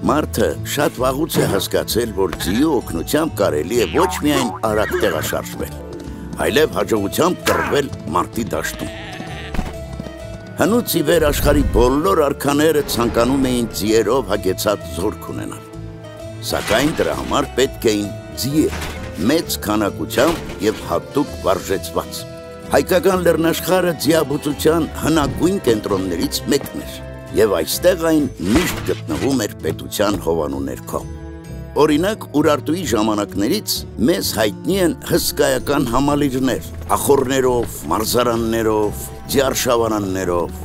Մարդը շատ վաղուց է հասկացել, որ ձիու օգնությամբ կարելի է ոչ միայն արագ տեղաշարժվել, այլև հաջողությամբ կռվել մարտի դաշտում։ Հնուց ի վեր աշխարհի բոլոր արքաները ցանկանում էին ձիերով հագեցած զորք ունենալ։ Սակայն դրա համար պետք էին ձիեր, մեծ քանակությամբ եւ հատուկ վարժեցված։ Հայկական լեռնաշխարհը ձիաբուծության հնագույն կենտրոններից մեկն էր։ Եվ այստեղ այն միշտ գտնվում էր պետության հովանու ներքո։ Օրինակ, Ուրարտուի ժամանակներից մեզ հայտնի են հսկայական համալիրներ, ախոռներով, մարզարաններով, ձիարշավարաններով։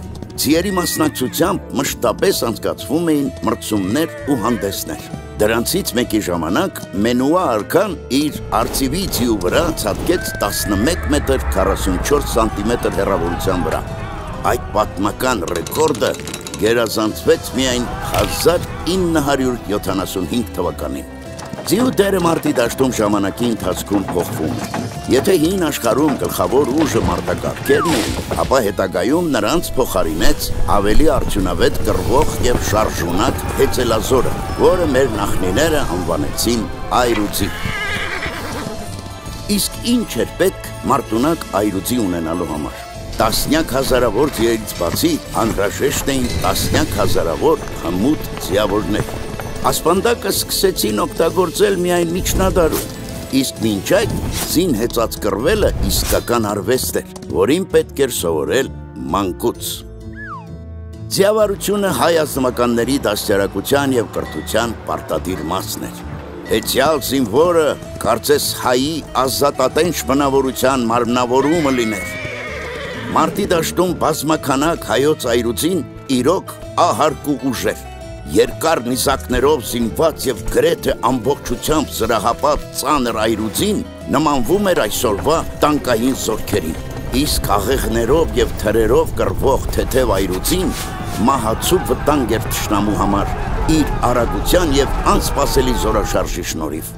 Ձիերի մասնակցությամբ մշտապես անցկացվում էին մրցումներ ու հանդեսներ։ Դրանցից մեկի ժամանակ Մենուա արքան իր արծիվի ձիու վրա ցատկեց 11 մետր 44 սանտիմետր հեռավորության վրա։ Այդ պատմական ռեկորդը գերազանցվեց միայն 1975 թվականին։ Ձիու դերը մարտի դաշտում ժամանակի ընթացքում փոխվում է։ Եթե հին աշխարհում գլխավոր ուժը մարտակառքերն էին, ապա հետագայում նրանց փոխարինեց ավելի արդյունավետ կռվող եւ շարժունակ հեծելազորը, որը մեր նախնիները անվանեցին այրուձի։ Իսկ ինչ էր պետք մարտունակ այրուձի ունենալու համար։ Տասնյակ հազարավոր ձիերից բացի անհրաժեշտ էին տասնյակ հազարավոր հմուտ ձիավորներ։ Ասպանդակը սկսեցին օգտագործել միայն միջնադարում, իսկ մինչ այդ ձին հեծած կռվելը իսկական արվեստ էր, որին պետք էր սովորել մանկուց։ Ձիավարությունը հայ ազնվականների դաստիարակության եւ կրթության պարտադիր մասն էր։ Հեծյալ զինվորը կարծես հայի ազատատենչ բնավորության մարմնավորումը լիներ։ Մարտի դաշտում բազմաքանակ հայոց այրուձին իրոք ահարկ ու ուժեր, երկար նիզակներով զինված եւ գրեթե ամբողջությամբ զրահապատ ծանր այրուձին նմանվում էր այսօրվա տանկային զորքերին, իսկ աղեղներով եւ թրերով կռվող թեթև այրուձին մահացու վտանգ էր թշնամու համար իր արագության եւ անսպասելի զորաշարժի շնորհիվ։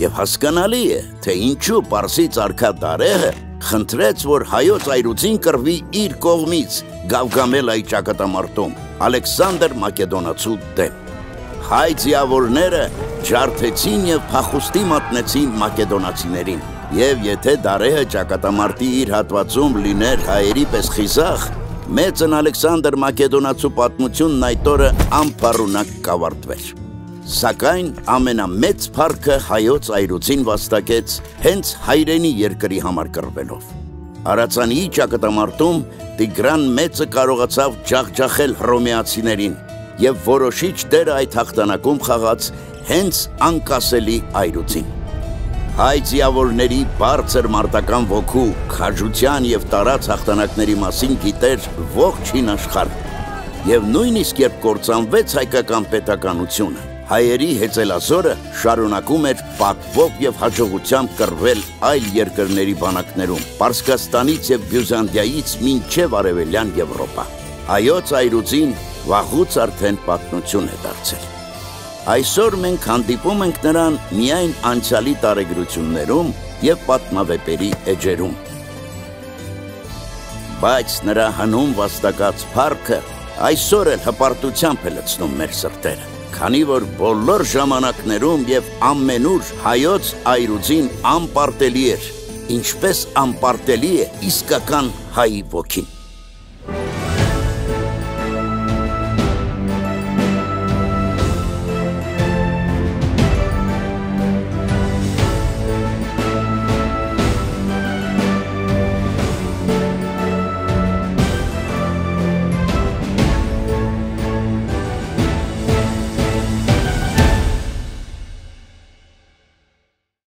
Եվ հասկանալի է, թե ինչու Պարսից արքա Դարեհը խնդրեց, որ հայոց այրուձին կռվի իր կողմից Գավգամելայի ճակատամարտում Ալեքսանդր Մակեդոնացու դեմ։ Հայ ձիավորները ջարդեցին եւ փախուստի մատնեցին մակեդոնացիներին։ Եվ եթե Դարեհը ճակատամարտի իր հատվածում լիներ հայերի պես խիզախ, մեծն Ալեքսանդր Մակեդոնացու պատմությունն այդ օրը անփառունակ կավարտվեր։ Սակայն ամենամեծ փառքը հայոց այրուձին վաստակեց հենց հայրենի երկրի համար կռվելով։ Արածանիի ճակատամարտում Տիգրան մեծը կարողացավ ջախջախել հռոմեացիներին եւ որոշիչ դեր այդ հաղթանակում խաղաց հենց անկասելի այրուձին։ Հայ ձիավորների բարձր մարտական ոգու, քաջության եւ տարած հաղթանակների մասին գիտեր ողջ հին աշխարհը։ Եվ նույնիսկ երբ կործանվեց հայկական պետականությունը, հայերի հեծելազորը շարունակում էր պատվով եւ հաջողությամբ կռվել այլ երկրների բանակներում, Պարսկաստանից եւ Բյուզանդիայից մինչեւ Արևելյան Եվրոպա։ Հայոց այրուձին վաղուց արդեն պատմություն է դարձել։ Այսօր մենք հանդիպում ենք նրան միայն անցյալի տարեգրություններում եւ պատմավեպերի էջերում։ Բայց նրա հնում վաստակած փառքը այսօր էլ հպարտությամբ է լցնում մեր սրտերը, քանի որ բոլոր ժամանակներում եւ ամենուր հայոց այրուձին անպարտելի էր, ինչպես անպարտելի է իսկական հայի ոգին։